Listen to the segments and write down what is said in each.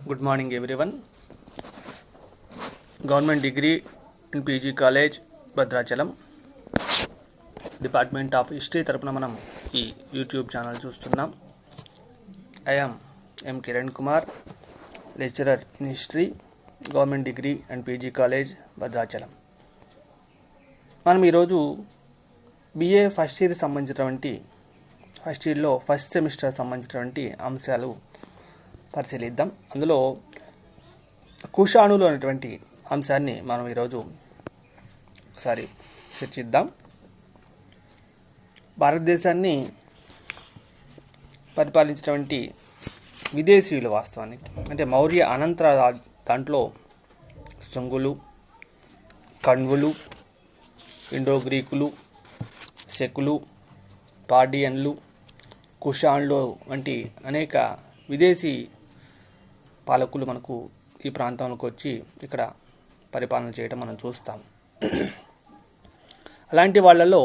Good morning everyone. Government degree in PG College, Bhadrachalam. Department of History తరపున మనం ఈ YouTube channel చూస్తున్నాం. I am M. Kiran Kumar, lecturer in history, Government degree and PG College, Bhadrachalam. మనం ఈరోజు BA first year సంబంధించినటువంటి first ఇయర్లో first semester సంబంధించినటువంటి అంశాలు పరిశీలిద్దాం. అందులో కుషాణులు అనేటువంటి అంశాన్ని మనం ఈరోజు ఒకసారి చర్చిద్దాం. భారతదేశాన్ని పరిపాలించినటువంటి విదేశీయులు వాస్తవానికి అంటే మౌర్య అనంతర దాంట్లో శుంగులు, కణ్వులు, ఇండో గ్రీకులు, శకులు, పార్డియన్లు, కుషాణులు వంటి అనేక విదేశీ పాలకులు మనకు ఈ ప్రాంతంలోకి వచ్చి ఇక్కడ పరిపాలన చేయడం మనం చూస్తాం. అలాంటి వాళ్ళలో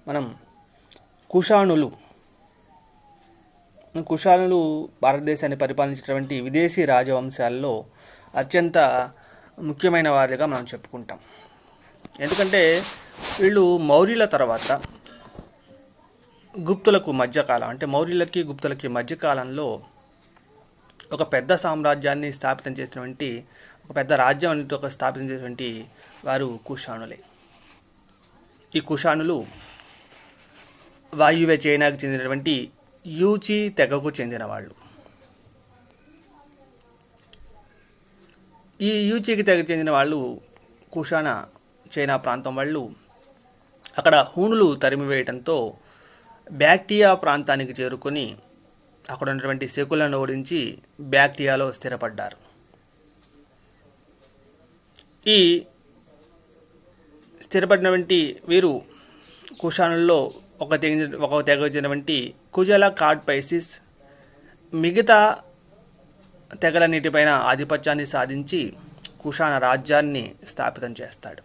మనం కుషాణులు భారతదేశాన్ని పరిపాలించినటువంటి విదేశీ రాజవంశాలలో అత్యంత ముఖ్యమైన వారిగా మనం చెప్పుకుంటాం. ఎందుకంటే వీళ్ళు మౌర్యుల తర్వాత గుప్తులకు మధ్యకాలం అంటే మౌర్యులకి గుప్తులకి మధ్యకాలంలో ఒక పెద్ద సామ్రాజ్యాన్ని స్థాపితం చేసినటువంటి ఒక పెద్ద రాజ్యం అనేది ఒక స్థాపితం చేసినటువంటి వారు కుషాణులే. ఈ కుషాణులు వాయువ్య చైనాకు చెందినటువంటి యూచి తెగకు చెందిన వాళ్ళు. ఈ యూచికి తెగకు చెందిన వాళ్ళు కుషాణ చైనా ప్రాంతం వాళ్ళు అక్కడ హూణులు తరిమివేయడంతో బ్యాక్టియా ప్రాంతానికి చేరుకొని అక్కడ ఉన్నటువంటి శకులను ఓడించి బ్యాక్టియాలో స్థిరపడ్డారు. ఈ స్థిరపడినటువంటి వీరు కుషాణుల్లో ఒక తెగ చెందినటువంటి కుజల కార్డ్పైసిస్ మిగతా తెగలన్నిటిపైన ఆధిపత్యాన్ని సాధించి కుషాణ రాజ్యాన్ని స్థాపితం చేస్తాడు.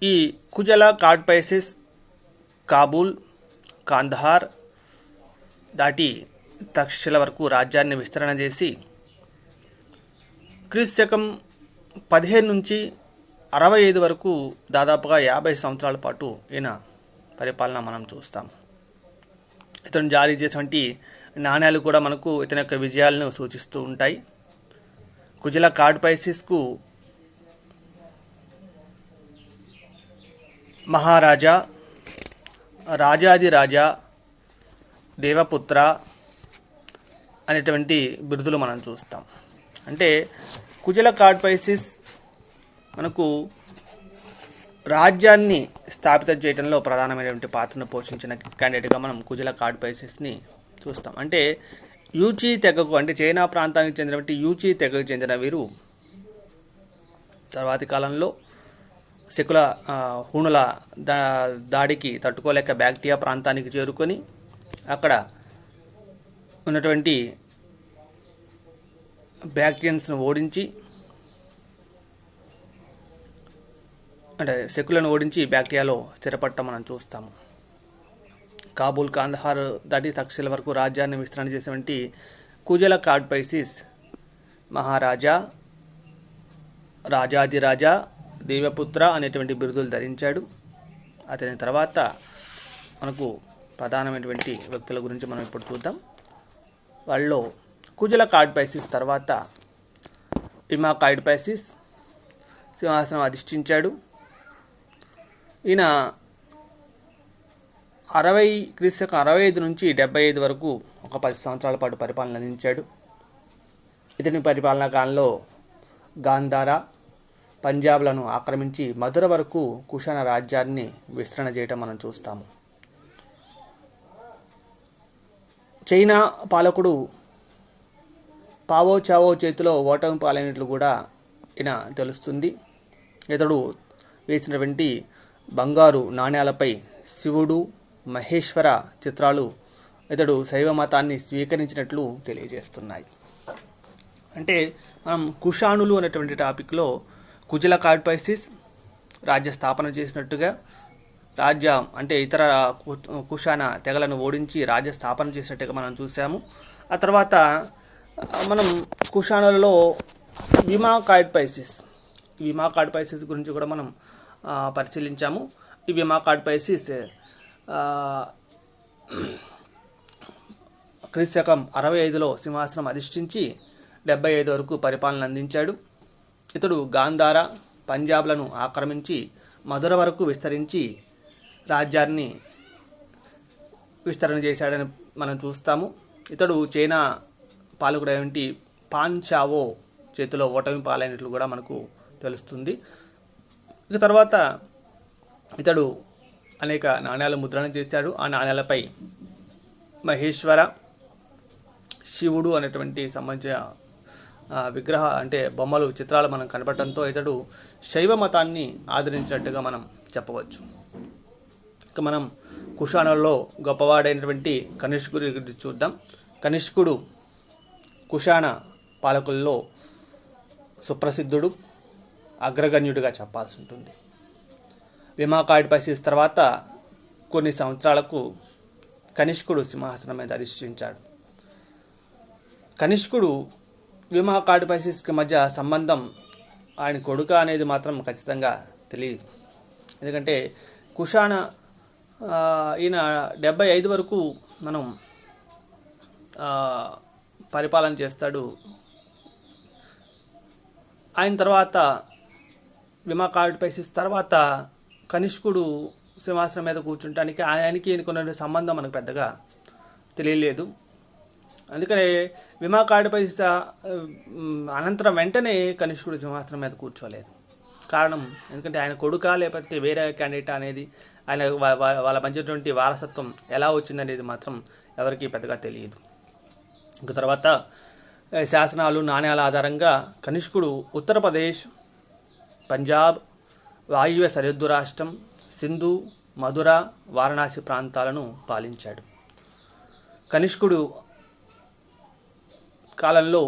ఈ కుజల కార్డ్పైసిస్ కాబూల్, కాందహార్ దాటి తక్షశిల వరకు రాజ్యాన్ని విస్తరణ చేసి క్రీస్తు 15 నుంచి 65 వరకు దాదాపుగా 50 సంవత్సరాల పాటు ఈయన పరిపాలన మనం చూస్తాం. ఇతను జారీ చేసినటువంటి నాణ్యాలు కూడా మనకు ఇతని యొక్క విజయాలను సూచిస్తూ ఉంటాయి. కుజల కార్డ్పైసిస్కు మహారాజా, రాజాదిరాజా, దేవపుత్ర అనేటువంటి బిరుదులు మనం చూస్తాం. అంటే కుజల కార్డ్పైసిస్ మనకు రాజ్యాన్ని స్థాపితం చేయడంలో ప్రధానమైనటువంటి పాత్రను పోషించిన క్యాండిడేట్గా మనం కుజల కార్డ్పైసిస్ని చూస్తాం. అంటే యూచి తెగకు అంటే చైనా ప్రాంతానికి చెందినటువంటి యూచి తెగకు చెందిన వీరు తర్వాతి కాలంలో శకుల హూణుల దాడికి తట్టుకోలేక బ్యాక్టియా ప్రాంతానికి చేరుకొని అక్కడ ఉన్నటువంటి బ్యాక్టియన్స్ను ఓడించి అంటే శకులను ఓడించి బ్యాక్టియాలో స్థిరపడటం మనం చూస్తాము. కాబూల్, కాందహార్ దాటి తక్షశిల వరకు రాజ్యాన్ని విస్తరణ చేసినటువంటి కుజల కార్డ్పైసిస్ మహారాజా, రాజాదిరాజా, దేవపుత్ర అనేటువంటి బిరుదులు ధరించాడు. అతని తర్వాత మనకు ప్రధానమైనటువంటి వ్యక్తుల గురించి మనం ఇప్పుడు చూద్దాం. వాళ్ళలో కుజల కార్డ్పైసిస్ తర్వాత ఇమా కార్డ్పైసిస్ సింహాసనం అధిష్ఠించాడు. ఈయన 65 నుంచి 75 వరకు ఒక 10 సంవత్సరాల పాటు పరిపాలన అందించాడు. ఇతని పరిపాలనా కాలంలో గాంధార, పంజాబ్లను ఆక్రమించి మధుర వరకు కుషాణ రాజ్యాన్ని విస్తరణ చేయటం మనం చూస్తాము. చైనా పాలకుడు పావో చావో చేతిలో ఓటమి పాలైనట్లు కూడా ఈయన తెలుస్తుంది. ఇతడు వేసినటువంటి బంగారు నాణ్యాలపై శివుడు, మహేశ్వర చిత్రాలు ఇతడు శైవ మతాన్ని స్వీకరించినట్లు తెలియజేస్తున్నాయి. అంటే మనం కుషాణులు అనేటువంటి టాపిక్లో కుజల కార్డ్పైసిస్ రాజ్య స్థాపన చేసినట్టుగా, రాజ్యం అంటే ఇతర కుషాణ తెగలను ఓడించి రాజ్య స్థాపన చేసినట్టుగా మనం చూసాము. ఆ తర్వాత మనం కుషాణులలో విమాకాడ్పైసిస్ గురించి కూడా మనం పరిశీలించాము. ఈ విమాకాడ్పైసిస్ క్రీస్తకం 65లో సింహాసనం అధిష్ఠించి 75 వరకు పరిపాలన అందించాడు. ఇతడు గాంధార, పంజాబ్లను ఆక్రమించి మధుర వరకు విస్తరించి రాజ్యాన్ని విస్తరణ చేశాడని మనం చూస్తాము. ఇతడు చైనా పాలకుడైనటువంటి పాన్ చావో చేతిలో ఓటమి పాలైనట్లు కూడా మనకు తెలుస్తుంది. ఇక తర్వాత ఇతడు అనేక నాణ్యాలు ముద్రణ చేశాడు. ఆ నాణ్యాలపై మహేశ్వర, శివుడు అనేటువంటి సంబంధించిన విగ్రహ అంటే బొమ్మలు, చిత్రాలు మనం కనపడటంతో ఇతడు శైవ మతాన్ని ఆదరించినట్టుగా మనం చెప్పవచ్చు. ఇక మనం కుషాణులలో గొప్పవాడైనటువంటి కనిష్కుడి గురించి చూద్దాం. కనిష్కుడు కుషాణ పాలకుల్లో సుప్రసిద్ధుడు, అగ్రగణ్యుడిగా చెప్పాల్సి ఉంటుంది. విమాకాడ్పైసిస్ తర్వాత కొన్ని సంవత్సరాలకు కనిష్కుడు సింహాసనం మీద అధిష్ఠించాడు. కనిష్కుడు విమాకాడ్పైసిస్కి మధ్య సంబంధం ఆయన కొడుక అనేది మాత్రం ఖచ్చితంగా తెలియదు. ఎందుకంటే కుషాణ ఈయన 75 వరకు మనం పరిపాలన చేస్తాడు. ఆయన తర్వాత విమాకాడ్పైసిస్ తర్వాత కనిష్కుడు సింహాసనం మీద కూర్చుంటానికి ఆయనకి కొన్ని సంబంధం మనకు పెద్దగా తెలియలేదు. అందుకనే విమాకాడ్పైసిస్ అనంతరం వెంటనే కనిష్కుడు సింహాసనం మీద కూర్చోలేదు. కారణం ఎందుకంటే ఆయన కొడుక లేకపోతే వేరే క్యాండిడేట్ అనేది ఆయన వాళ్ళ మధ్యటువంటి వారసత్వం ఎలా వచ్చిందనేది మాత్రం ఎవరికీ పెద్దగా తెలియదు. ఇంక తర్వాత శాసనాలు, నాణ్యాల ఆధారంగా కనిష్కుడు ఉత్తరప్రదేశ్, పంజాబ్, వాయువ్య సరిహద్దు రాష్ట్రం, సింధు, మధుర, వారణాసి ప్రాంతాలను పాలించాడు. కనిష్కుడు కాలంలో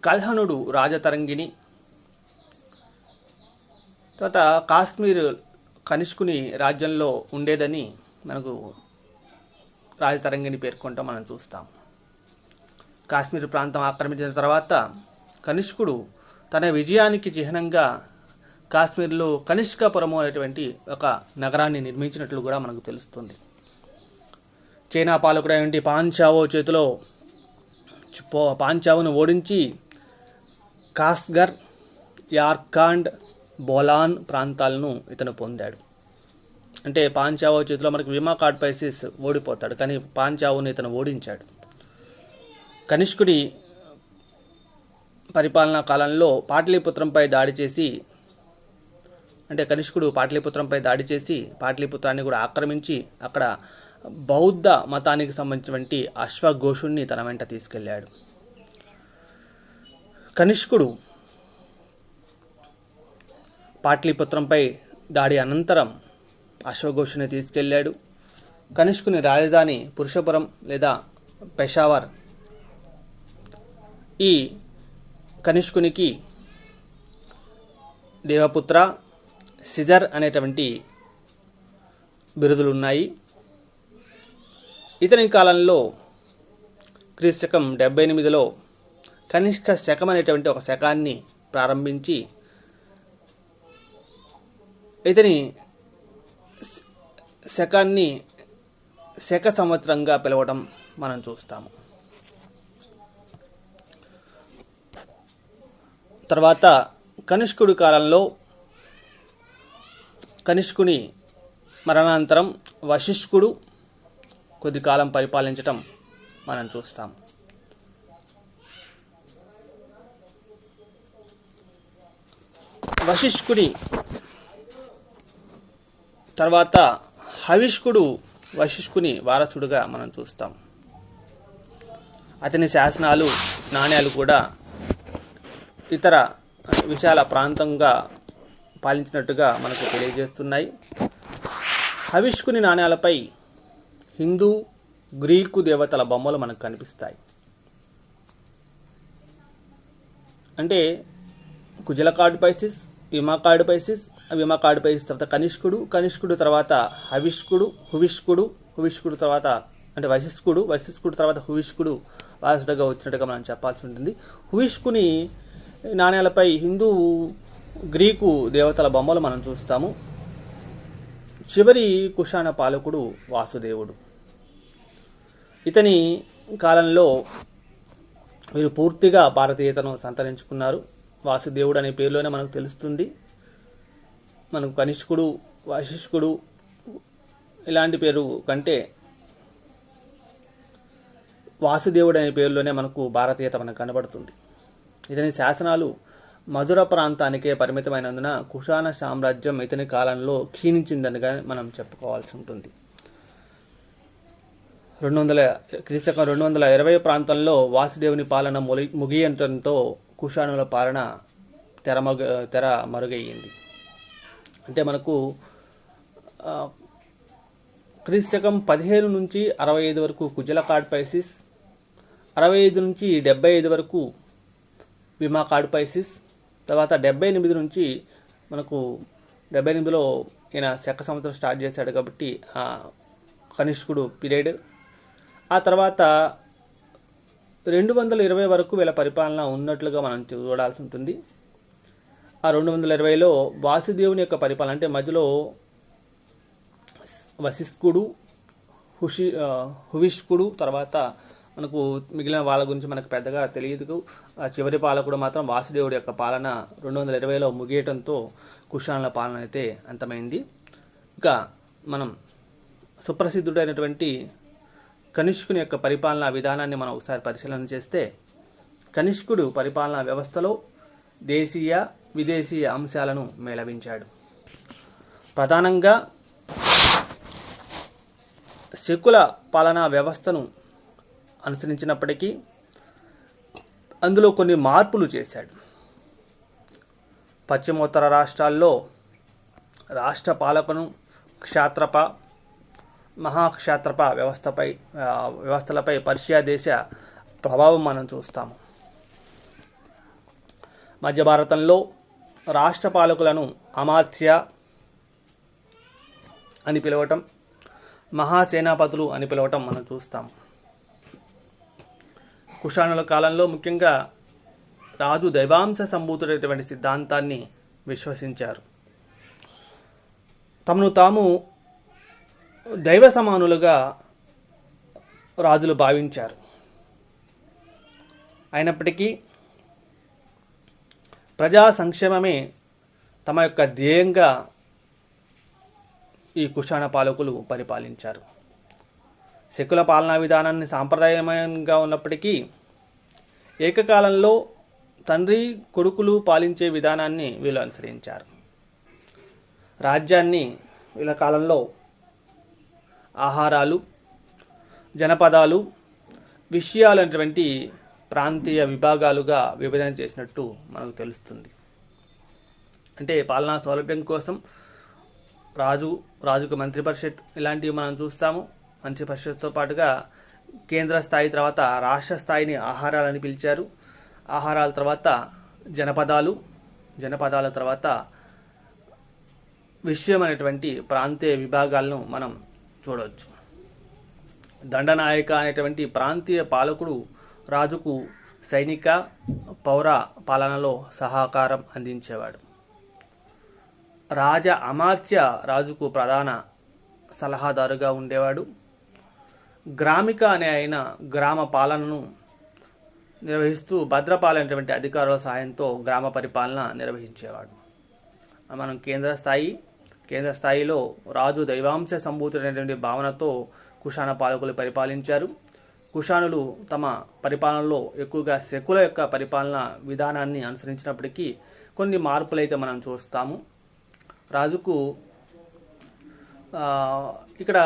కల్హనుడు రాజతరంగిణి, తర్వాత కాశ్మీర్ కనిష్కుని రాజ్యంలో ఉండేదని మనకు రాజతరంగిణి పేర్కొంటాం మనం చూస్తాం. కాశ్మీర్ ప్రాంతం ఆక్రమించిన తర్వాత కనిష్కుడు తన విజయానికి చిహ్నంగా కాశ్మీర్లో కనిష్కపురము అనేటువంటి ఒక నగరాన్ని నిర్మించినట్లు కూడా మనకు తెలుస్తుంది. చైనా పాలకుడైనటువంటి పాంచావో చేతిలో పాంచావును ఓడించి కాస్గర్, యార్కాండ్, బోలాన్ ప్రాంతాలను ఇతను పొందాడు. అంటే పాంచావో చేతిలో మనకు విమాకాడ్పైసిస్ ఓడిపోతాడు, కానీ పాంచావును ఇతను ఓడించాడు. కనిష్కుడి పరిపాలనా కాలంలో పాటలీపుత్రంపై దాడి చేసి పాటలీపుత్రాన్ని కూడా ఆక్రమించి అక్కడ బౌద్ధ మతానికి సంబంధించినటువంటి అశ్వఘోషుణ్ణి తన వెంట తీసుకెళ్ళాడు. కనిష్కుడు పాటలీపుత్రంపై దాడి అనంతరం అశ్వఘోషుని తీసుకెళ్ళాడు. కనిష్కుని రాజధాని పురుషపురం లేదా పెషావర్. ఈ కనిష్కునికి దేవపుత్ర, సిజర్ అనేటువంటి బిరుదులు ఉన్నాయి. ఇతని కాలంలో క్రీస్తకం 78లో కనిష్క శకం అనేటువంటి ఒక శకాన్ని ప్రారంభించి ఇతని శకాన్ని శక సంవత్సరంగా పిలవడం మనం చూస్తాము. తర్వాత కనిష్కుడి కాలంలో కనిష్కుని మరణానంతరం వశిష్ఠుడు కొద్ది కాలం పరిపాలించటం మనం చూస్తాం. వశిష్ఠుడి తర్వాత హవిష్కుడు వశిష్ఠుని వారసుడుగా మనం చూస్తాం. అతని శాసనాలు, నాణ్యాలు కూడా ఇతర విశాల ప్రాంతంగా పాలించినట్టుగా మనకు తెలియజేస్తున్నాయి. హవిష్కుని నాణ్యాలపై హిందూ, గ్రీకు దేవతల బొమ్మలు మనకు కనిపిస్తాయి. అంటే కుజలకాడ్పైసిస్, విమాకాడ్పైసిస్, విమకాడుపైసిస్ తర్వాత కనిష్కుడు తర్వాత హువిష్కుడు తర్వాత అంటే వశిష్కుడు తర్వాత హువిష్కుడు వారసుడుగా వచ్చినట్టుగా మనం చెప్పాల్సి ఉంటుంది. హువిష్కుని నాణేలపై హిందూ గ్రీకు దేవతల బొమ్మలు మనం చూస్తాము. చివరి కుషాణ పాలకుడు వాసుదేవుడు. ఇతని కాలంలో వీరు పూర్తిగా భారతీయతను సంతరించుకున్నారు. వాసుదేవుడు అనే పేరులోనే మనకు తెలుస్తుంది. మనకు కనిష్కుడు, వశిష్కుడు ఇలాంటి పేరు కంటే వాసుదేవుడు అనే పేరులోనే మనకు భారతీయత మనకు కనబడుతుంది. ఇతని శాసనాలు మధుర ప్రాంతానికే పరిమితమైనందున కుషాణ సామ్రాజ్యం ఇతని కాలంలో క్షీణించిందనిగా మనం చెప్పుకోవాల్సి ఉంటుంది. 220 ప్రాంతంలో వాసుదేవుని పాలన ముగియటంతో కుషాణుల పాలన తెర మరుగయ్యింది. అంటే మనకు క్రీస్తకం 15 నుంచి 65 వరకు కుజలకాడ్పైసిస్, 65 నుంచి 75 వరకు విమాకాడ్పైసిస్, తర్వాత 78 నుంచి మనకు 78లో ఈయన శక సంవత్సరం స్టార్ట్ చేశాడు కాబట్టి కనిష్కుడు పీరియడ్. ఆ తర్వాత 220 వరకు వీళ్ళ పరిపాలన ఉన్నట్లుగా మనం చూడాల్సి ఉంటుంది. ఆ 220లో వాసుదేవుని యొక్క పరిపాలన అంటే మధ్యలో వశిష్కుడు, హువిష్కుడు తర్వాత మనకు మిగిలిన వాళ్ళ గురించి మనకు పెద్దగా తెలియదు. ఆ చివరి పాలకుడు మాత్రం వాసుదేవుడి యొక్క పాలన 220లో ముగియటంతో కుషాణుల పాలన అయితే అంతమైంది. ఇంకా మనం సుప్రసిద్ధుడైనటువంటి కనిష్కుని యొక్క పరిపాలనా విధానాన్ని మనం ఒకసారి పరిశీలన చేస్తే, కనిష్కుడు పరిపాలనా వ్యవస్థలో దేశీయ విదేశీయ అంశాలను మేళవించాడు. ప్రధానంగా శకుల పాలనా వ్యవస్థను అనుసరించినప్పటికీ అందులో కొన్ని మార్పులు చేశాడు. పశ్చిమోత్తర రాష్ట్రాల్లో రాష్ట్ర పాలకును క్షాత్రప, మహాక్షాత్రప వ్యవస్థలపై పర్షియా దేశ ప్రభావం మనం చూస్తాము. మధ్య భారతంలో రాష్ట్ర పాలకులను అమాత్య అని పిలవటం, మహాసేనాపతులు అని పిలవటం మనం చూస్తాము. కుషాణుల కాలంలో ముఖ్యంగా రాజు దైవాంశ సంభూతుడైనటువంటి సిద్ధాంతాన్ని విశ్వసించారు. తమను తాము దైవ సమానులుగా రాజులు భావించారు. అయినప్పటికీ ప్రజా సంక్షేమమే తమ యొక్క ధ్యేయంగా ఈ కుషాణ పాలకులు పరిపాలించారు. శకుల పాలనా విధానాన్ని సాంప్రదాయమయంగా ఉన్నప్పటికీ ఏకకాలంలో తండ్రి కొడుకులు పాలించే విధానాన్ని వీళ్ళు అనుసరించారు. రాజ్యాన్ని వీళ్ళ కాలంలో ఆహారాలు, జనపదాలు, విషయాలు అనేటువంటి ప్రాంతీయ విభాగాలుగా విభజన చేసినట్టు మనకు తెలుస్తుంది. అంటే పాలనా సౌలభ్యం కోసం రాజుకు మంత్రి పరిషత్ ఇలాంటివి మనం చూస్తాము. మంత్రి పరిషత్తో పాటుగా కేంద్ర స్థాయి తర్వాత రాష్ట్ర స్థాయిని ఆహారాలని పిలిచారు. ఆహారాల తర్వాత జనపదాల తర్వాత విషయం అనేటువంటి ప్రాంతీయ విభాగాలను మనం చూడవచ్చు. దండనాయక అనేటువంటి ప్రాంతీయ పాలకుడు రాజుకు సైనిక, పౌర పాలనలో సహకారం అందించేవాడు. రాజ అమాత్య రాజుకు ప్రధాన సలహాదారుగా ఉండేవాడు. గ్రామిక అనే ఆయన గ్రామ పాలనను నిర్వహిస్తూ భద్రపాల అనేటువంటి అధికారుల సహాయంతో గ్రామ పరిపాలన నిర్వహించేవాడు. మనం కేంద్ర స్థాయిలో రాజు దైవాంశ సంభూతుడైనటువంటి భావనతో కుషాణ పాలకులు పరిపాలించారు. కుషాణులు తమ పరిపాలనలో ఎక్కువగా శకుల యొక్క పరిపాలన విధానాన్ని అనుసరించినప్పటికీ కొన్ని మార్పులైతే మనం చూస్తాము. రాజుకు ఇక్కడ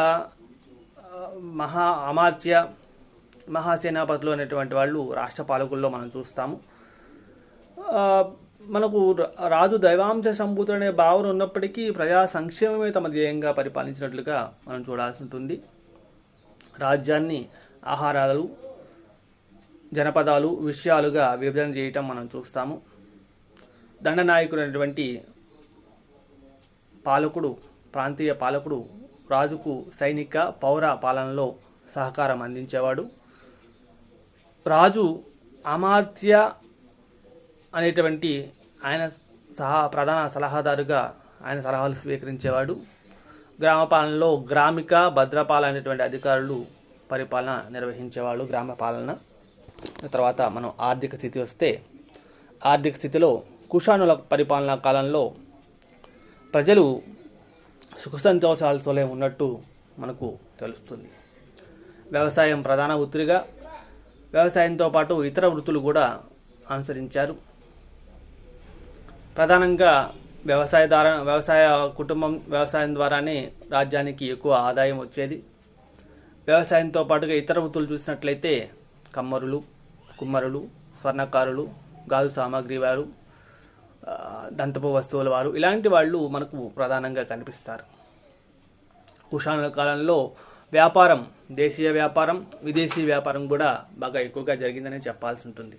అమాత్య, మహాసేనాపతులు అనేటువంటి వాళ్ళు రాష్ట్ర పాలకుల్లో మనం చూస్తాము. మనకు రాజు దైవాంశ సంభూతుడు అనే భావన ఉన్నప్పటికీ ప్రజా సంక్షేమమే తమ ధ్యేయంగా పరిపాలించినట్లుగా మనం చూడాల్సి ఉంటుంది. రాజ్యాన్ని ఆహారాలు, జనపదాలు, విషయాలుగా విభజన చేయటం మనం చూస్తాము. దండనాయకుడు అనేటువంటి ప్రాంతీయ పాలకుడు రాజుకు సైనిక పౌర పాలనలో సహకారం అందించేవాడు. రాజు అమాత్య అనేటువంటి ఆయన ప్రధాన సలహాదారుగా ఆయన సలహాలు స్వీకరించేవాడు. గ్రామ పాలనలో గ్రామిక భద్రపాల అనేటువంటి అధికారులు పరిపాలన నిర్వహించేవాళ్ళు గ్రామ పాలన. తర్వాత మనం ఆర్థిక స్థితి వస్తే, ఆర్థిక స్థితిలో కుషానుల పరిపాలనా కాలంలో ప్రజలు సుఖ సంతోషాలతోనే ఉన్నట్టు మనకు తెలుస్తుంది. వ్యవసాయం ప్రధాన వృత్తిగా, వ్యవసాయంతో పాటు ఇతర వృత్తులు కూడా అనుసరించారు. ప్రధానంగా వ్యవసాయ కుటుంబం వ్యవసాయం ద్వారానే రాజ్యానికి ఎక్కువ ఆదాయం వచ్చేది. వ్యవసాయంతో పాటుగా ఇతర వృత్తులు చూసినట్లయితే కమ్మరులు, కుమ్మరులు, స్వర్ణకారులు, గాజు సామాగ్రి వారు, దంతపు వస్తువుల వారు, ఇలాంటి వాళ్ళు మనకు ప్రధానంగా కనిపిస్తారు. కుషానుల కాలంలో వ్యాపారం, దేశీయ వ్యాపారం, విదేశీ వ్యాపారం కూడా బాగా ఎక్కువగా జరిగిందని చెప్పాల్సి ఉంటుంది.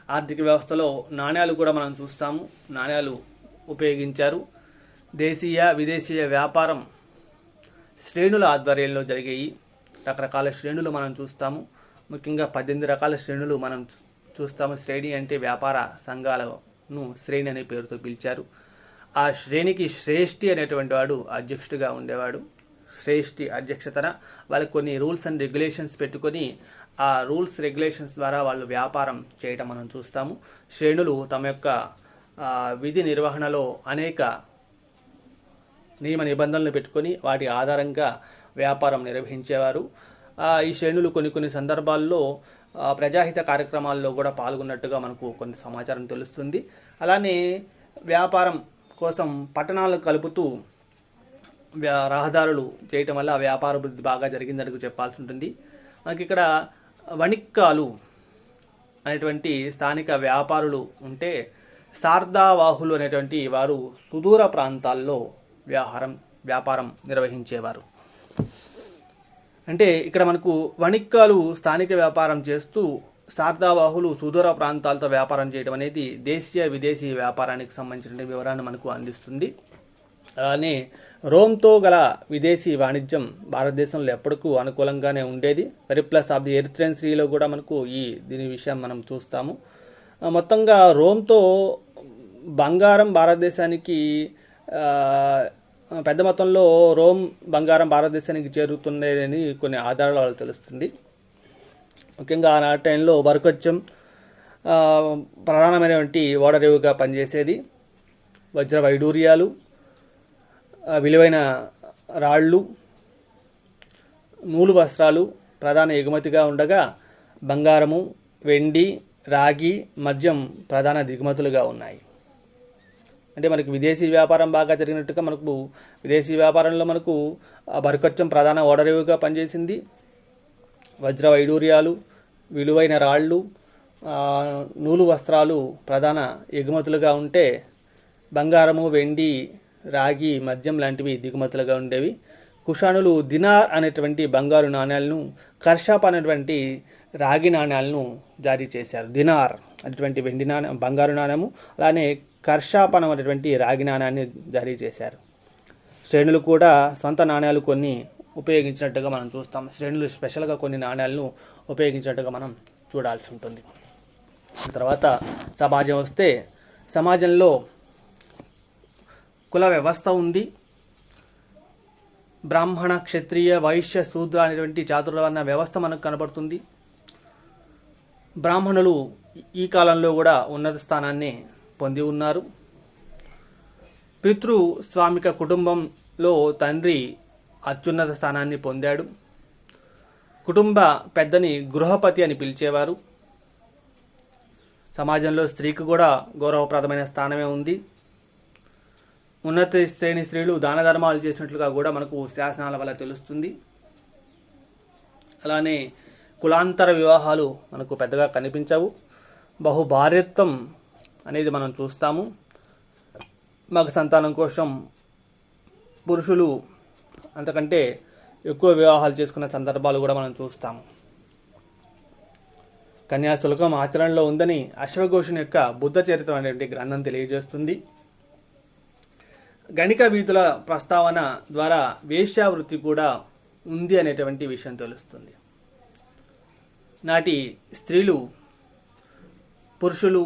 ఆర్థిక వ్యవస్థలో నాణ్యాలు కూడా మనం చూస్తాము, నాణ్యాలు ఉపయోగించారు. దేశీయ విదేశీయ వ్యాపారం శ్రేణుల ఆధ్వర్యంలో జరిగాయి. రకరకాల శ్రేణులు మనం చూస్తాము. ముఖ్యంగా 18 రకాల శ్రేణులు మనం చూస్తాము. శ్రేణి అంటే వ్యాపార సంఘాలను శ్రేణి అనే పేరుతో పిలిచారు. ఆ శ్రేణికి శ్రేష్ఠి అనేటువంటి వాడు అధ్యక్షుడిగా ఉండేవాడు. శ్రేష్ఠి అధ్యక్షతన వాళ్ళకి కొన్ని రూల్స్ అండ్ రెగ్యులేషన్స్ పెట్టుకొని ఆ రూల్స్ రెగ్యులేషన్స్ ద్వారా వాళ్ళు వ్యాపారం చేయటం మనం చూస్తాము. శ్రేణులు తమ యొక్క విధి నిర్వహణలో అనేక నియమ నిబంధనలు పెట్టుకొని వాటి ఆధారంగా వ్యాపారం నిర్వహించేవారు. ఈ శ్రేణులు కొన్ని సందర్భాల్లో ప్రజాహిత కార్యక్రమాల్లో కూడా పాల్గొన్నట్టుగా మనకు కొన్ని సమాచారం తెలుస్తుంది. అలానే వ్యాపారం కోసం పట్టణాలను కలుపుతూ రహదారులు చేయటం వల్ల వ్యాపార అభివృద్ధి బాగా జరిగిందని చెప్పాల్సి ఉంటుంది. మనకి ఇక్కడ వణిక్కాలు అనేటువంటి స్థానిక వ్యాపారులు ఉంటే, శార్దావాహులు అనేటువంటి వారు సుదూర ప్రాంతాల్లో వ్యాపారం నిర్వహించేవారు. అంటే ఇక్కడ మనకు వణిక్కాలు స్థానిక వ్యాపారం చేస్తూ శార్దావాహులు సుదూర ప్రాంతాలతో వ్యాపారం చేయడం అనేది దేశీయ విదేశీ వ్యాపారానికి సంబంధించిన వివరాన్ని మనకు అందిస్తుంది. అలానే రోమ్తో గల విదేశీ వాణిజ్యం భారతదేశంలో ఎప్పటికూ అనుకూలంగానే ఉండేది. పెరిప్లస్ ఆఫ్ ది ఎరిత్రియన్ సీలో కూడా మనకు దీని విషయం మనం చూస్తాము. మొత్తంగా రోమ్తో బంగారం భారతదేశానికి పెద్ద మొత్తంలో బంగారం భారతదేశానికి చేరుతుందని కొన్ని ఆధారాలు తెలుస్తుంది. ముఖ్యంగా ఆ టైంలో బరకొచ్చం ప్రధానమైనటువంటి ఓడరేవుగా పనిచేసేది. వజ్ర వైడూర్యాలు, విలువైన రాళ్ళు, నూలు వస్త్రాలు ప్రధాన ఎగుమతిగా ఉండగా, బంగారము, వెండి, రాగి, మద్యం ప్రధాన దిగుమతులుగా ఉన్నాయి. అంటే మనకు విదేశీ వ్యాపారం బాగా జరిగినట్టుగా మనకు విదేశీ వ్యాపారంలో మనకు బరకొచ్చం ప్రధాన ఓడరేవుగా పనిచేసింది. వజ్ర వైడూర్యాలు, విలువైన రాళ్ళు, నూలు వస్త్రాలు ప్రధాన ఎగుమతులుగా ఉంటే, బంగారము, వెండి, రాగి, మద్యం లాంటివి దిగుమతులుగా ఉండేవి. కుషానులు దినార్ అనేటువంటి బంగారు నాణ్యాలను, కర్షాప్ అనేటువంటి రాగి నాణ్యాలను జారీ చేశారు. దినార్ అనేటువంటి వెండి నాణ్యం, బంగారు నాణ్యము, అలానే కర్షాప్ అనేటువంటి రాగి నాణ్యాన్ని జారీ చేశారు. శ్రేణులు కూడా సొంత నాణ్యాలు కొన్ని ఉపయోగించినట్టుగా మనం చూస్తాం. శ్రేణులు స్పెషల్గా కొన్ని నాణ్యాలను ఉపయోగించినట్టుగా మనం చూడాల్సి ఉంటుంది. తర్వాత సమాజం వస్తే, సమాజంలో కుల వ్యవస్థ ఉంది. బ్రాహ్మణ, క్షత్రియ, వైశ్య, శూద్ర అనేటువంటి చాతుర్వర్ణ వ్యవస్థ మనకు కనబడుతుంది. బ్రాహ్మణులు ఈ కాలంలో కూడా ఉన్నత స్థానాన్ని పొంది ఉన్నారు. పితృస్వామిక కుటుంబంలో తండ్రి అత్యున్నత స్థానాన్ని పొందాడు. కుటుంబ పెద్దని గృహపతి అని పిలిచేవారు. సమాజంలో స్త్రీకి కూడా గౌరవప్రదమైన స్థానమే ఉంది. ఉన్నత శ్రేణి స్త్రీలు దాన ధర్మాలు చేసినట్లుగా కూడా మనకు శాసనాల వల్ల తెలుస్తుంది. అలానే కులాంతర వివాహాలు మనకు పెద్దగా కనిపించవు. బహుభార్యత్వం అనేది మనం చూస్తాము. మగ సంతానం కోసం పురుషులు అంతకంటే ఎక్కువ వివాహాలు చేసుకున్న సందర్భాలు కూడా మనం చూస్తాము. కన్యాశుల్కం ఆచరణలో ఉందని అశ్వఘోషుని యొక్క బుద్ధ చరిత్ర అనేటువంటి గ్రంథం తెలియజేస్తుంది. గణిక వీధుల ప్రస్తావన ద్వారా వేశ్యావృత్తి కూడా ఉంది అనేటువంటి విషయం తెలుస్తుంది. నాటి స్త్రీలు, పురుషులు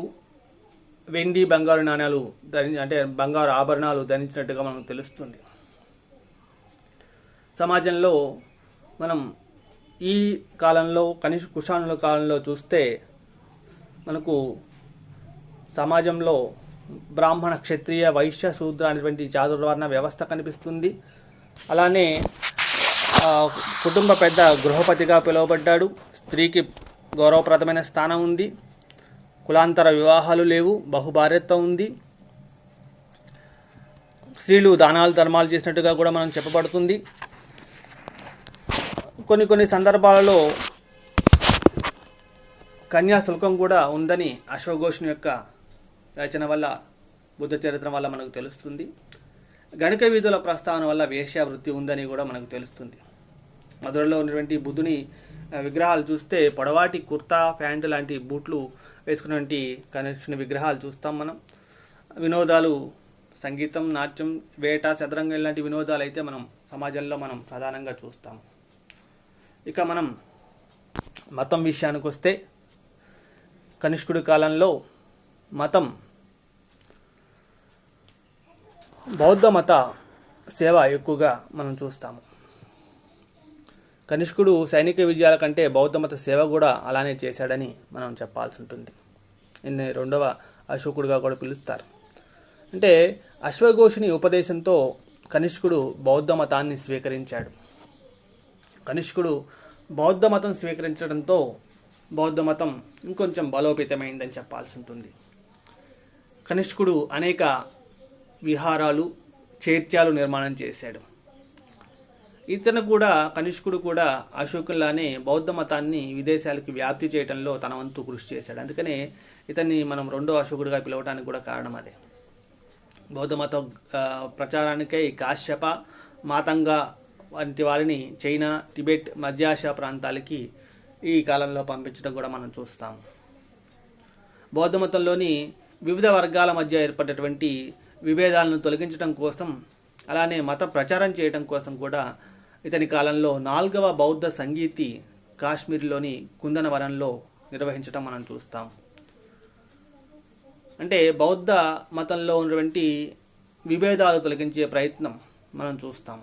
వెండి బంగారు నాణ్యాలు అంటే బంగారు ఆభరణాలు ధరించినట్టుగా మనకు తెలుస్తుంది. సమాజంలో మనం ఈ కాలంలో కుషాణుల కాలంలో చూస్తే మనకు సమాజంలో బ్రాహ్మణ, క్షత్రియ, వైశ్య, శూద్ర అనేటువంటి చాతుర్వర్ణ వ్యవస్థ కనిపిస్తుంది. అలానే కుటుంబ పెద్ద గృహపతిగా పిలువబడ్డాడు. స్త్రీకి గౌరవప్రదమైన స్థానం ఉంది. కులాంతర వివాహాలు లేవు. బహుభార్యత్వం ఉంది. స్త్రీలు దానాలు ధర్మాలు చేసినట్టుగా కూడా మనం చెప్పబడుతుంది. కొన్ని సందర్భాలలో కన్యాశుల్కం కూడా ఉందని అశ్వఘోషుని యొక్క రచన వల్ల, బుద్ధ చరిత్ర వల్ల మనకు తెలుస్తుంది. గణిక వీధుల ప్రస్తావన వల్ల వేశ్యావృత్తి ఉందని కూడా మనకు తెలుస్తుంది. మధురలో ఉన్నటువంటి బుద్ధుని విగ్రహాలు చూస్తే పొడవాటి కుర్తా, ప్యాంటు లాంటి బూట్లు వేసుకున్నటువంటి కృష్ణుని విగ్రహాలు చూస్తాం మనం. వినోదాలు, సంగీతం, నాట్యం, వేట, చదరంగం లాంటి వినోదాలు అయితే మనం సమాజంలో మనం ప్రధానంగా చూస్తాం. ఇక మనం మతం విషయానికి వస్తే కనిష్కుడి కాలంలో మతం బౌద్ధ మత సేవ ఎక్కువగా మనం చూస్తాము. కనిష్కుడు సైనిక విజయాల కంటే బౌద్ధ మత సేవ కూడా అలానే చేశాడని మనం చెప్పాల్సి ఉంటుంది. ఈయన్ని రెండవ అశోకుడుగా కూడా పిలుస్తారు. అంటే అశ్వఘోషుని ఉపదేశంతో కనిష్కుడు బౌద్ధ మతాన్ని స్వీకరించాడు. కనిష్కుడు బౌద్ధ మతం స్వీకరించడంతో బౌద్ధ మతం ఇంకొంచెం బలోపేతమైందని చెప్పాల్సి ఉంటుంది. కనిష్కుడు అనేక విహారాలు, చైత్యాలు నిర్మాణం చేశాడు. కనిష్కుడు కూడా అశోకులానే బౌద్ధ మతాన్ని విదేశాలకు వ్యాప్తి చేయడంలో తన వంతు కృషి చేశాడు. అందుకనే ఇతన్ని మనం రెండో అశోకుడిగా పిలవడానికి కూడా కారణం అదే. బౌద్ధ మత ప్రచారానికై కాశ్యప, మాతంగ వంటి వారిని చైనా, టిబెట్, మధ్యాసియా ప్రాంతాలకి ఈ కాలంలో పంపించడం కూడా మనం చూస్తాం. బౌద్ధ మతంలోని వివిధ వర్గాల మధ్య ఏర్పడినటువంటి విభేదాలను తొలగించడం కోసం, అలానే మత ప్రచారం చేయడం కోసం కూడా ఇతని కాలంలో 4వ బౌద్ధ సంగీతి కాశ్మీర్లోని కుందనవనంలో నిర్వహించడం మనం చూస్తాం. అంటే బౌద్ధ మతంలో ఉన్నటువంటి విభేదాలు తొలగించే ప్రయత్నం మనం చూస్తాం.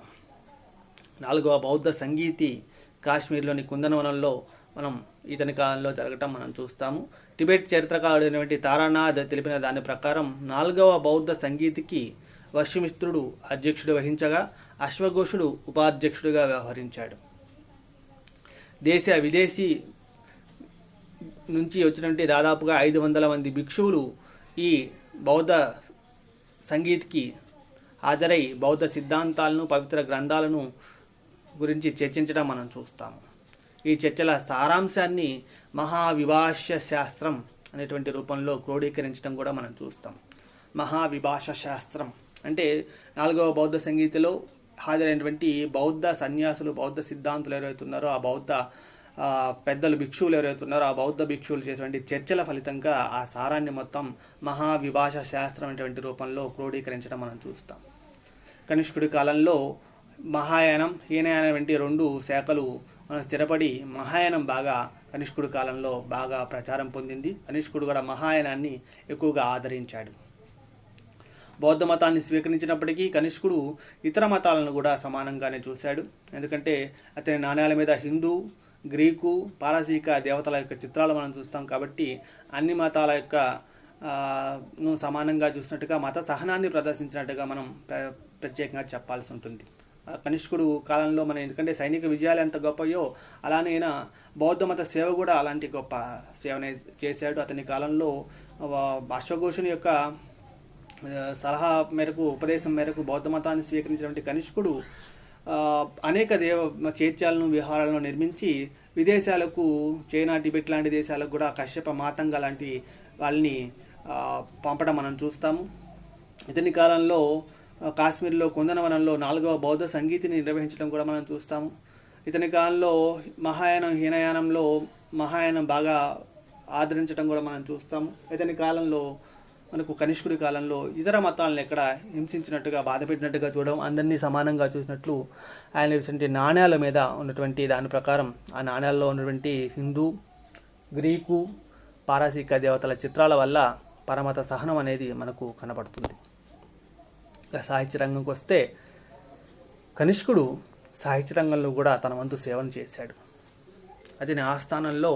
4వ బౌద్ధ సంగీతి కాశ్మీర్లోని కుందనవనంలో మనం ఇతని కాలంలో జరగటం మనం చూస్తాము. టిబెట్ చరిత్రకారుడైనటువంటి తారానాథ్ తెలిపిన దాని ప్రకారం 4వ బౌద్ధ సంగీతికి వశిష్ఠుడు అధ్యక్షుడు వహించగా అశ్వఘోషుడు ఉపాధ్యక్షుడిగా వ్యవహరించాడు. దేశ విదేశీ నుంచి వచ్చినటువంటి దాదాపుగా 500 మంది భిక్షువులు ఈ బౌద్ధ సంగీత్కి హాజరై బౌద్ధ సిద్ధాంతాలను, పవిత్ర గ్రంథాలను గురించి చర్చించడం మనం చూస్తాము. ఈ చర్చల సారాంశాన్ని మహావిభాష్య శాస్త్రం అనేటువంటి రూపంలో క్రోడీకరించడం కూడా మనం చూస్తాం. మహావిభాష శాస్త్రం అంటే 4వ బౌద్ధ సంగీతిలో హాజరైనటువంటి బౌద్ధ సన్యాసులు, బౌద్ధ సిద్ధాంతులు ఎవరైతున్నారో, ఆ బౌద్ధ పెద్దలు, భిక్షువులు ఎవరైతున్నారో ఆ బౌద్ధ భిక్షువులు చేసేటువంటి చర్చల ఫలితంగా ఆ సారాన్ని మొత్తం మహావిభాష శాస్త్రం అనేటువంటి రూపంలో క్రోడీకరించడం మనం చూస్తాం. కనిష్కుడి కాలంలో మహాయానం, హీనయానం వంటి 2 శాఖలు స్థిరపడి మహాయానం బాగా కనిష్కుడి కాలంలో బాగా ప్రచారం పొందింది. కనిష్కుడు కూడా మహాయానాన్ని ఎక్కువగా ఆదరించాడు. బౌద్ధ మతాన్ని స్వీకరించినప్పటికీ కనిష్కుడు ఇతర మతాలను కూడా సమానంగానే చూశాడు. ఎందుకంటే అతని నాణ్యాల మీద హిందూ, గ్రీకు, పారసీక దేవతల యొక్క చిత్రాలు మనం చూస్తాం. కాబట్టి అన్ని మతాల యొక్క సమానంగా చూసినట్టుగా మత సహనాన్ని ప్రదర్శించినట్టుగా మనం ప్రత్యేకంగా చెప్పాల్సి ఉంటుంది. కనిష్కుడు కాలంలో మనం ఎందుకంటే సైనిక విజయాలు ఎంత గొప్పయో అలానే బౌద్ధ మత సేవ కూడా అలాంటి గొప్ప సేవనే చేశాడు. అతని కాలంలో అశ్వఘోషుని యొక్క సలహా మేరకు, ఉపదేశం మేరకు బౌద్ధ మతాన్ని స్వీకరించినటువంటి కనిష్కుడు అనేక చైత్యాలను, విహారాలను నిర్మించి విదేశాలకు, చైనా, టిబెట్ లాంటి దేశాలకు కూడా కశ్యప, మాతంగ లాంటి వాళ్ళని పంపడం మనం చూస్తాము. ఇతని కాలంలో కాశ్మీర్లో కుందనవనంలో 4వ బౌద్ధ సంగీతిని నిర్వహించడం కూడా మనం చూస్తాము. ఇతని కాలంలో మహాయానం, హీనయానంలో మహాయానం బాగా ఆదరించడం కూడా మనం చూస్తాము. ఇతని కాలంలో మనకు కనిష్కుడి కాలంలో ఇతర మతాలను ఎక్కడ హింసించినట్టుగా బాధపెట్టినట్టుగా చూడడం, అందరినీ సమానంగా చూసినట్లు ఆయన వేసినటువంటి నాణ్యాల మీద ఉన్నటువంటి దాని ప్రకారం ఆ నాణ్యాల్లో ఉన్నటువంటి హిందూ, గ్రీకు, పారసీక దేవతల చిత్రాల వల్ల పరమత సహనం అనేది మనకు కనబడుతుంది. సాహిత్య రంగంకి వస్తే కనిష్కుడు సాహిత్య రంగంలో కూడా తన వంతు సేవను చేశాడు. అతని ఆస్థానంలో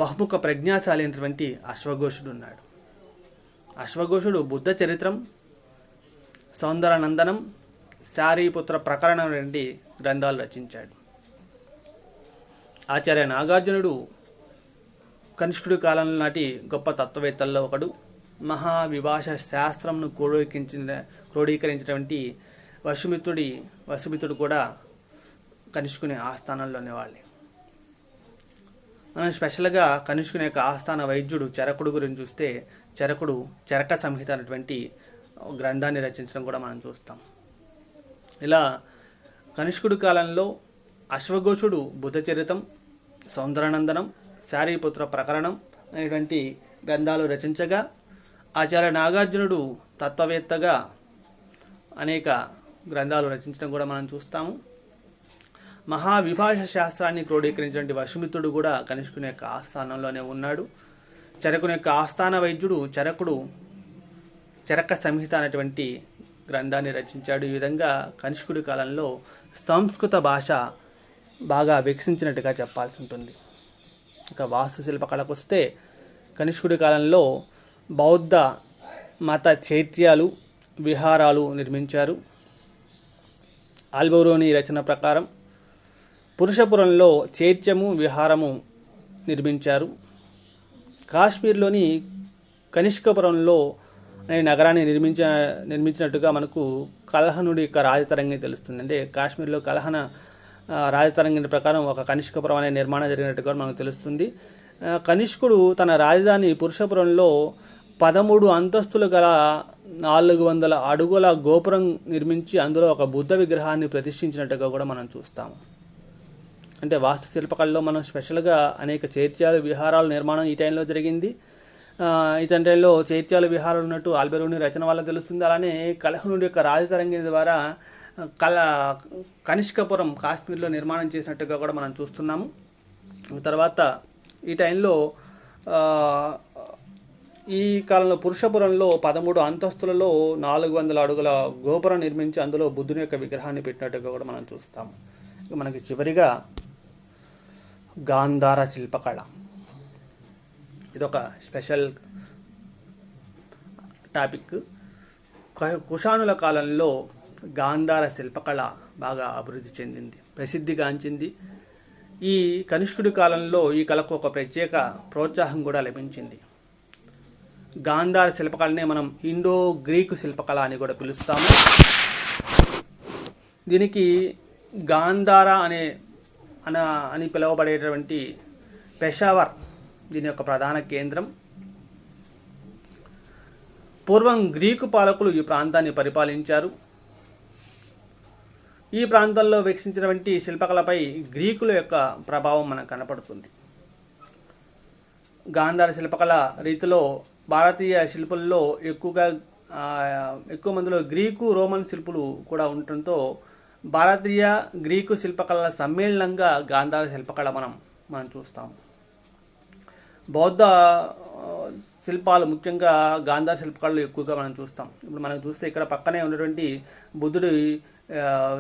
బహుముఖ ప్రజ్ఞాశాలైనటువంటి అశ్వఘోషుడు ఉన్నాడు. అశ్వఘోషుడు బుద్ధ చరిత్రం, సౌందరనందనం, శారీపుత్ర ప్రకరణం వంటి గ్రంథాలు రచించాడు. ఆచార్య నాగార్జునుడు కనిష్కుడి కాలం నాటి గొప్ప తత్వవేత్తల్లో ఒకడు. మహావిభాష శాస్త్రంను క్రోడీకరించినటువంటి వసుమిత్రుడు కూడా కనిష్కుని ఆస్థానంలోని వాళ్ళే. మనం స్పెషల్గా కనిష్కుని యొక్క ఆస్థాన వైద్యుడు చరకుడు గురించి చూస్తే చరకుడు చరక సంహిత అనేటువంటి గ్రంథాన్ని రచించడం కూడా మనం చూస్తాం. ఇలా కనిష్కుడి కాలంలో అశ్వఘోషుడు బుద్ధ చరితం, సౌందరనందనం, శారీపుత్ర ప్రకరణం అనేటువంటి గ్రంథాలు రచించగా ఆచార్య నాగార్జునుడు తత్వవేత్తగా అనేక గ్రంథాలు రచించడం కూడా మనం చూస్తాము. మహావిభాష శాస్త్రాన్ని క్రోడీకరించినటువంటి వసుమిత్రుడు కూడా కనిష్కుని యొక్క ఆస్థానంలోనే ఉన్నాడు. చరకుని యొక్క ఆస్థాన వైద్యుడు చరకుడు చరక సంహిత అనేటువంటి గ్రంథాన్ని రచించాడు. ఈ విధంగా కనిష్కుడి కాలంలో సంస్కృత భాష బాగా వికసించినట్టుగా చెప్పాల్సి ఉంటుంది. ఇక వాస్తుశిల్పకళకు వస్తే కనిష్కుడి కాలంలో బౌద్ధ మత చైత్యాలు, విహారాలు నిర్మించారు. ఆల్బెరోని రచన ప్రకారం పురుషపురంలో చైత్యము, విహారము నిర్మించారు. కాశ్మీర్లోని కనిష్కపురంలో అనే నగరాన్ని నిర్మించినట్టుగా మనకు కలహనుడి యొక్క రాజతరంగి తెలుస్తుంది. అంటే కాశ్మీర్లో కలహన రాజతరంగిని ప్రకారం ఒక కనిష్కపురం అనే నిర్మాణం జరిగినట్టుగా మనకు తెలుస్తుంది. కనిష్కుడు తన రాజధాని పురుషపురంలో 13 అంతస్తులు గల 400 అడుగుల గోపురం నిర్మించి అందులో ఒక బుద్ధ విగ్రహాన్ని ప్రతిష్ఠించినట్టుగా కూడా మనం చూస్తాము. అంటే వాస్తుశిల్పకళలో మనం స్పెషల్గా అనేక చైత్యాలు, విహారాల నిర్మాణం ఈ టైంలో జరిగింది. ఈ టైంలో చైత్యాలు, విహారాలు ఉన్నట్టు ఆల్బెరోని రచన వల్ల తెలుస్తుంది. అలానే కలహనుడి యొక్క రాజతరంగి ద్వారా కనిష్కపురం కాశ్మీర్లో నిర్మాణం చేసినట్టుగా కూడా మనం చూస్తున్నాము. తర్వాత ఈ టైంలో ఈ కాలంలో పురుషపురంలో 13 అంతస్తులలో 400 అడుగుల గోపురం నిర్మించి అందులో బుద్ధుని యొక్క విగ్రహాన్ని పెట్టినట్టుగా కూడా మనం చూస్తాము. మనకి చివరిగా గాంధార శిల్పకళ, ఇదొక స్పెషల్ టాపిక్. కుషానుల కాలంలో గాంధార శిల్పకళ బాగా అభివృద్ధి చెందింది, ప్రసిద్ధిగాంచింది. ఈ కనిష్కుడి కాలంలో ఈ కళకు ఒక ప్రత్యేక ప్రోత్సాహం కూడా లభించింది. గాంధార శిల్పకళనే మనం ఇండో గ్రీకు శిల్పకళ అని కూడా పిలుస్తాము. దీనికి గాంధార అని పిలువబడేటువంటి పెషావర్ దీని యొక్క ప్రధాన కేంద్రం. పూర్వం గ్రీకు పాలకులు ఈ ప్రాంతాన్ని పరిపాలించారు. ఈ ప్రాంతంలో వికసించినటువంటి శిల్పకళపై గ్రీకుల యొక్క ప్రభావం మనకు కనపడుతుంది. గాంధార శిల్పకళ రీతిలో భారతీయ శిల్పుల్లో ఎక్కువ మందిలో గ్రీకు, రోమన్ శిల్పులు కూడా ఉండటంతో భారతీయ గ్రీకు శిల్పకళల సమ్మేళనంగా గాంధార శిల్పకళ మనం చూస్తాం. బౌద్ధ శిల్పాలు ముఖ్యంగా గాంధార శిల్పకళలు ఎక్కువగా మనం చూస్తాం. ఇప్పుడు మనం చూస్తే ఇక్కడ పక్కనే ఉన్నటువంటి బుద్ధుడు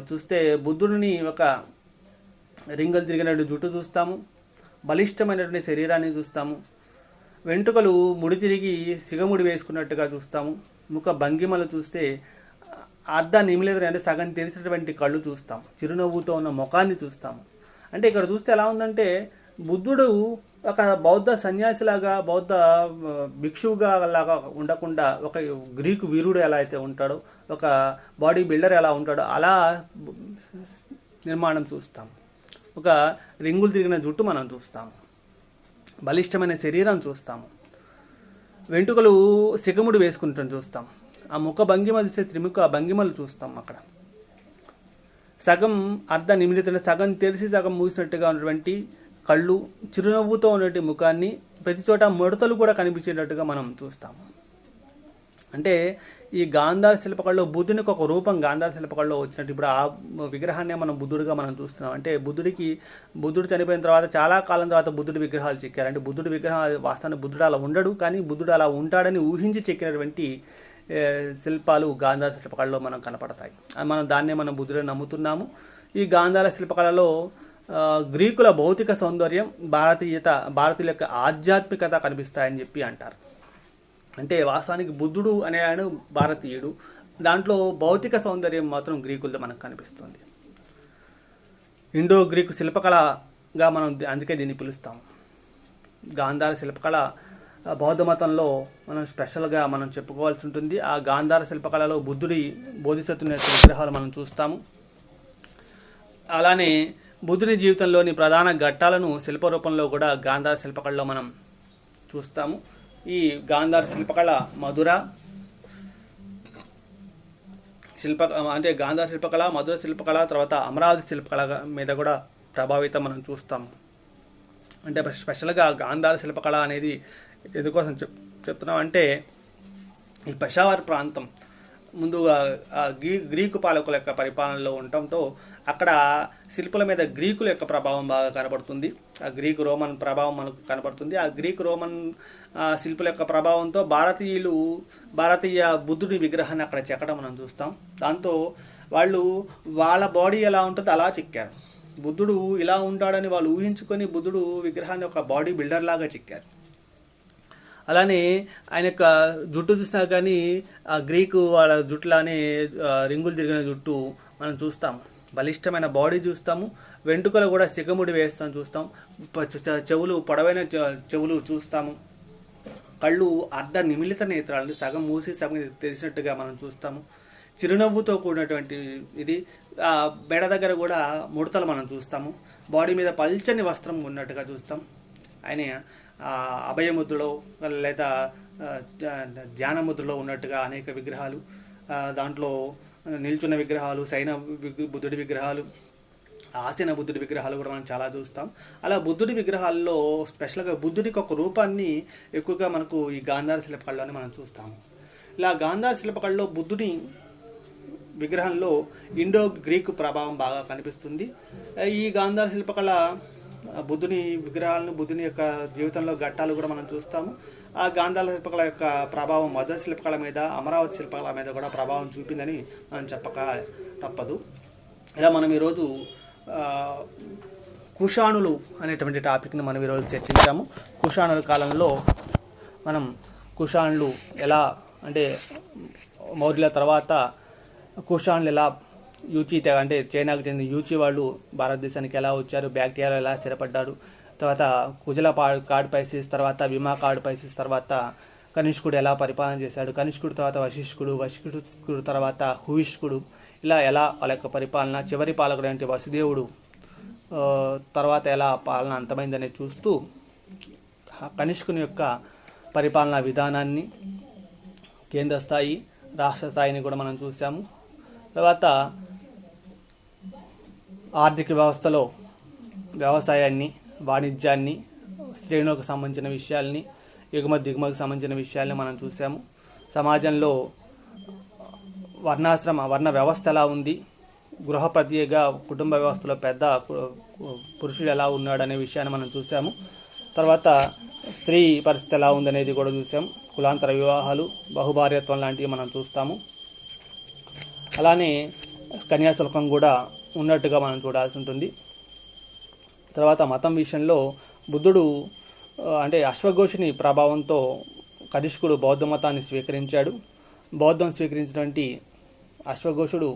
చూస్తే బుద్ధుడిని ఒక రింగలు తిరిగినటువంటి జుట్టు చూస్తాము, బలిష్టమైనటువంటి శరీరాన్ని చూస్తాము, వెంట్రుకలు ముడి తిరిగి సిగముడి వేసుకున్నట్టుగా చూస్తాము, ముఖ భంగిమలు చూస్తే అర్ధ నిమిలేదని అంటే సగం తెరిసినటువంటి కళ్ళు చూస్తాం, చిరునవ్వుతో ఉన్న ముఖాన్ని చూస్తాము. అంటే ఇక్కడ చూస్తే ఎలా ఉందంటే బుద్ధుడు ఒక బౌద్ధ సన్యాసిలాగా, బౌద్ధ భిక్షువుగా లాగా ఉండకుండా ఒక గ్రీకు వీరుడు ఎలా అయితే ఉంటాడో, ఒక బాడీ బిల్డర్ ఎలా ఉంటాడో అలా నిర్మాణం చూస్తాం. ఒక రింగులు తిరిగిన జుట్టు మనం చూస్తాము, బలిష్టమైన శరీరం చూస్తాము, వెంట్రుకలు సిగముడి వేసుకుంటాం చూస్తాం, ఆ ముఖ భంగిమ చూస్తే త్రిముఖ భంగిమలు చూస్తాం. అక్కడ సగం అర్ధ నిమిలిత సగం తెరిచి సగం మూసినట్టుగా ఉన్నటువంటి కళ్ళు, చిరునవ్వుతో ఉన్నటువంటి ముఖాన్ని, ప్రతి చోట ముడతలు కూడా కనిపించేటట్టుగా మనం చూస్తాము. అంటే ఈ గాంధార శిల్పకళలో బుద్ధునికి ఒక రూపం గాంధార శిల్పకళలో వచ్చినట్టు ఇప్పుడు ఆ విగ్రహాన్ని మనం బుద్ధుడిగా మనం చూస్తున్నాం. అంటే బుద్ధుడు చనిపోయిన తర్వాత చాలా కాలం తర్వాత బుద్ధుడి విగ్రహాలు చెక్కారు. అంటే బుద్ధుడి విగ్రహం వాస్తవానికి బుద్ధుడు అలా ఉండడు, కానీ బుద్ధుడు అలా ఉంటాడని ఊహించి చెక్కినటువంటి శిల్పాలు గాంధార శిల్పకళలో మనం కనపడతాయి. మనం దాన్నే మనం బుద్ధుడిని నమ్ముతున్నాము. ఈ గాంధార శిల్పకళలో గ్రీకుల భౌతిక సౌందర్యం, భారతీయుల యొక్క ఆధ్యాత్మికత కనిపిస్తాయని చెప్పి అంటారు. అంటే వాస్తవానికి బుద్ధుడు అనే ఆయన భారతీయుడు, దాంట్లో భౌతిక సౌందర్యం మాత్రం గ్రీకులతో మనకు కనిపిస్తుంది. ఇండో గ్రీకు శిల్పకళగా మనం అందుకే దీన్ని పిలుస్తాం. గాంధార శిల్పకళ బౌద్ధ మతంలో మనం స్పెషల్గా మనం చెప్పుకోవాల్సి ఉంటుంది. ఆ గాంధార శిల్పకళలో బుద్ధుడి బోధిసత్వుని యొక్క విగ్రహాలు మనం చూస్తాము. అలానే బుద్ధుని జీవితంలోని ప్రధాన ఘట్టాలను శిల్పరూపంలో కూడా గాంధార శిల్పకళలో మనం చూస్తాము. ఈ గాంధార శిల్పకళ మధుర శిల్పకళ తర్వాత అమరావతి శిల్పకళ మీద కూడా ప్రభావితం మనం చూస్తాము. అంటే స్పెషల్గా గాంధార శిల్పకళ అనేది ఎందుకోసం చెప్తున్నాం అంటే ఈ పెషావర్ ప్రాంతం ముందుగా గ్రీకు పాలకుల యొక్క పరిపాలనలో ఉండటంతో అక్కడ శిల్పుల మీద గ్రీకుల యొక్క ప్రభావం బాగా కనబడుతుంది. ఆ గ్రీకు రోమన్ ప్రభావం మనకు కనబడుతుంది. ఆ గ్రీకు రోమన్ శిల్పుల యొక్క ప్రభావంతో భారతీయ బుద్ధుడి విగ్రహాన్ని అక్కడ చెక్కడం మనం చూస్తాం. దాంతో వాళ్ళ బాడీ ఎలా ఉంటుందో అలా చెక్కారు. బుద్ధుడు ఇలా ఉంటాడని వాళ్ళు ఊహించుకొని బుద్ధుడు విగ్రహాన్ని ఒక బాడీ బిల్డర్ లాగా చెక్కారు. అలానే ఆయన యొక్క జుట్టు చూసినా కానీ ఆ గ్రీకు వాళ్ళ జుట్టులానే రింగులు తిరిగిన జుట్టు మనం చూస్తాం. బలిష్టమైన బాడీ చూస్తాము. వెంట్రుకలు కూడా సిగముడి వేస్తాం చూస్తాం. చెవులు పొడవైన చెవులు చూస్తాము. కళ్ళు అర్ధ నిమిలిత నేత్రాలు, సగం మూసి సగం తెరిచినట్టుగా మనం చూస్తాము. చిరునవ్వుతో కూడినటువంటి ఇది. మెడ దగ్గర కూడా ముడతలు మనం చూస్తాము. బాడీ మీద పల్చని వస్త్రం ఉన్నట్టుగా చూస్తాం. ఆయన అభయముద్రలో లేదా ధ్యానముద్రలో ఉన్నట్టుగా అనేక విగ్రహాలు, దాంట్లో నిల్చున్న విగ్రహాలు, సైన బుద్ధుడి విగ్రహాలు, ఆసన బుద్ధుడి విగ్రహాలు కూడా మనం చాలా చూస్తాం. అలా బుద్ధుడి విగ్రహాల్లో స్పెషల్గా బుద్ధుడికి ఒక రూపాన్ని ఎక్కువగా మనకు ఈ గాంధార శిల్పకళలోనే మనం చూస్తాము. ఇలా గాంధార శిల్పకళలో బుద్ధుడి విగ్రహంలో ఇండో గ్రీకు ప్రభావం బాగా కనిపిస్తుంది. ఈ గాంధార శిల్పకళ బుద్ధుని విగ్రహాలను, బుద్ధుని యొక్క జీవితంలో ఘట్టాలు కూడా మనం చూస్తాము. ఆ గాంధార శిల్పకళ యొక్క ప్రభావం మధుర శిల్పకళ మీద, అమరావతి శిల్పకళ మీద కూడా ప్రభావం చూపిందని మనం చెప్పక తప్పదు. ఇలా మనం ఈరోజు కుషాణులు అనేటువంటి టాపిక్ని మనం ఈరోజు చర్చించాము. కుషాణుల కాలంలో మనం కుషాణులు ఎలా అంటే మౌర్యుల తర్వాత కుషాణులు ఎలా అంటే చైనాకు చెందిన యూచి వాళ్ళు భారతదేశానికి ఎలా వచ్చారు, బ్యాక్టీరియా ఎలా స్థిరపడ్డారు, తర్వాత కుజల కాడ్పైసిస్, తర్వాత విమా కాడ్పైసిస్, తర్వాత కనిష్కుడు ఎలా పరిపాలన చేశాడు, కనిష్కుడు తర్వాత వశిష్ఠుడు తర్వాత హువిష్కుడు, ఇలా ఎలా వాళ్ళ యొక్క పరిపాలన, చివరి పాలకుడు అంటే వసుదేవుడు తర్వాత ఎలా పాలన అంతమైందని చూస్తూ కనిష్కుని యొక్క పరిపాలనా విధానాన్ని, కేంద్ర స్థాయి, రాష్ట్ర స్థాయిని కూడా మనం చూసాము. తర్వాత ఆర్థిక వ్యవస్థలో వ్యవసాయాన్ని, వాణిజ్యాన్ని, శ్రేణులకు సంబంధించిన విషయాల్ని, ఎగుమతి దిగుమతికి సంబంధించిన విషయాల్ని మనం చూసాము. సమాజంలో వర్ణ వ్యవస్థ ఎలా ఉంది, గృహ ప్రత్యేక కుటుంబ వ్యవస్థలో పెద్ద పురుషుడు ఎలా ఉన్నాడు అనే విషయాన్ని మనం చూసాము. తర్వాత స్త్రీ పరిస్థితి ఎలా ఉందనేది కూడా చూసాం. కులాంతర వివాహాలు, బహుభార్యత్వం లాంటివి మనం చూస్తాము. అలానే కన్యాశుల్కం కూడా ఉన్నట్టుగా మనం చూడాల్సి ఉంటుంది. తర్వాత మతం విషయంలో బుద్ధుడు అంటే అశ్వఘోషుని ప్రభావంతో కనిష్కుడు బౌద్ధ మతాన్ని స్వీకరించాడు. బౌద్ధం స్వీకరించినటువంటి అశ్వఘోషుడు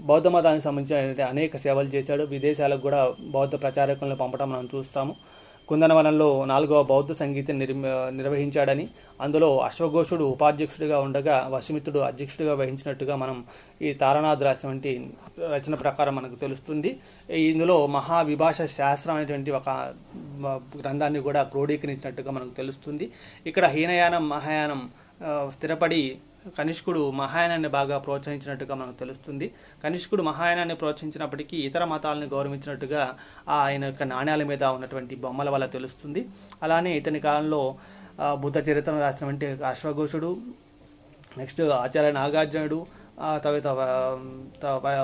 బౌద్ధ మతానికి సంబంధించిన అనేక సేవలు చేశాడు. విదేశాలకు కూడా బౌద్ధ ప్రచారకులను పంపడం మనం చూస్తాము. కుందనవనంలో 4వ బౌద్ధ సంగీతం నిర్వహించాడని, అందులో అశ్వఘోషుడు ఉపాధ్యక్షుడిగా ఉండగా వశిమిత్రుడు అధ్యక్షుడిగా వహించినట్టుగా మనం ఈ తారనాథ్ రాసిన వంటి రచన ప్రకారం మనకు తెలుస్తుంది. ఇందులో మహావిభాష శాస్త్రం అనేటువంటి ఒక గ్రంథాన్ని కూడా క్రోడీకరించినట్టుగా మనకు తెలుస్తుంది. ఇక్కడ హీనయానం మహాయానం స్థిరపడి కనిష్కుడు మహాయానాన్ని బాగా ప్రోత్సహించినట్టుగా మనకు తెలుస్తుంది. కనిష్కుడు మహాయానాన్ని ప్రోత్సహించినప్పటికీ ఇతర మతాలను గౌరవించినట్టుగా ఆయన యొక్క నాణ్యాల మీద ఉన్నటువంటి బొమ్మల వల్ల తెలుస్తుంది. అలానే ఇతని కాలంలో బుద్ధ చరిత్రను రాసినటువంటి అశ్వఘోషుడు, నెక్స్ట్ ఆచార్య నాగార్జునుడు, తర్వాత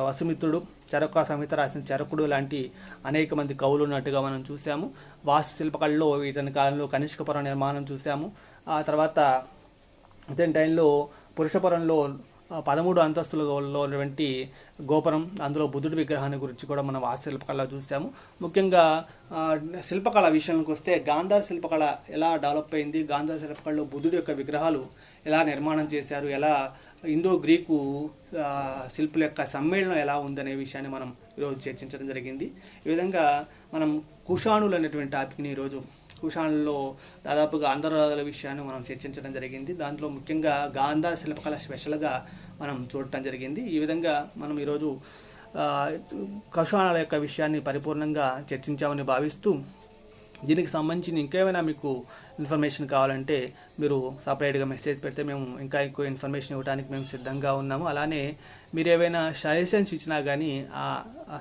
వసుమిత్రుడు, చరక సంహిత రాసిన చరకుడు లాంటి అనేక మంది కవులు ఉన్నట్టుగా మనం చూసాము. వాస్తు శిల్పకళలో ఇతని కాలంలో కనిష్కపురం నిర్మాణం చూసాము. ఆ తర్వాత ఇతని టైంలో పురుషపురంలో 13 అంతస్తులలో ఉన్నటువంటి గోపురం, అందులో బుద్ధుడి విగ్రహాన్ని గురించి కూడా మనం వాస్తు శిల్పకళలో చూసాము. ముఖ్యంగా శిల్పకళ విషయానికి వస్తే గాంధార శిల్పకళ ఎలా డెవలప్ అయింది, గాంధార శిల్పకళలో బుద్ధుడి యొక్క విగ్రహాలు ఎలా నిర్మాణం చేశారు, ఎలా ఇండో గ్రీకు శిల్పుల యొక్క సమ్మేళనం ఎలా ఉందనే విషయాన్ని మనం ఈరోజు చర్చించడం జరిగింది. ఈ విధంగా మనం కుషాణులు అనేటువంటి టాపిక్ని ఈరోజు కుషాణుల్లో దాదాపుగా ఆంధ్రాల విషయాన్ని మనం చర్చించడం జరిగింది. దాంట్లో ముఖ్యంగా గాంధార శిల్పకళ స్పెషల్గా మనం చూడటం జరిగింది. ఈ విధంగా మనం ఈరోజు కుషాణుల యొక్క విషయాన్ని పరిపూర్ణంగా చర్చించామని భావిస్తూ, దీనికి సంబంధించిన ఇంకేమైనా మీకు ఇన్ఫర్మేషన్ కావాలంటే మీరు సపరేట్గా మెసేజ్ పెడితే మేము ఇంకా ఎక్కువ ఇన్ఫర్మేషన్ ఇవ్వడానికి మేము సిద్ధంగా ఉన్నాము. అలానే మీరు ఏవైనా సజెషన్స్ ఇచ్చినా కానీ ఆ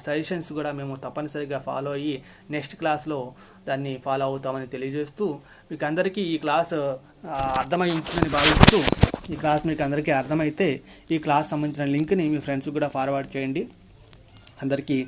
సజెషన్స్ కూడా మేము తప్పనిసరిగా ఫాలో అయ్యి నెక్స్ట్ క్లాస్లో దాన్ని ఫాలో అవుతామని తెలియజేస్తూ, మీకు అందరికీ ఈ క్లాస్ అర్థమై ఉంటుందని భావిస్తూ, ఈ క్లాస్ మీకు అందరికీ అర్థమైతే ఈ క్లాస్ సంబంధించిన లింక్ని మీ ఫ్రెండ్స్కి కూడా ఫార్వర్డ్ చేయండి. అందరికీ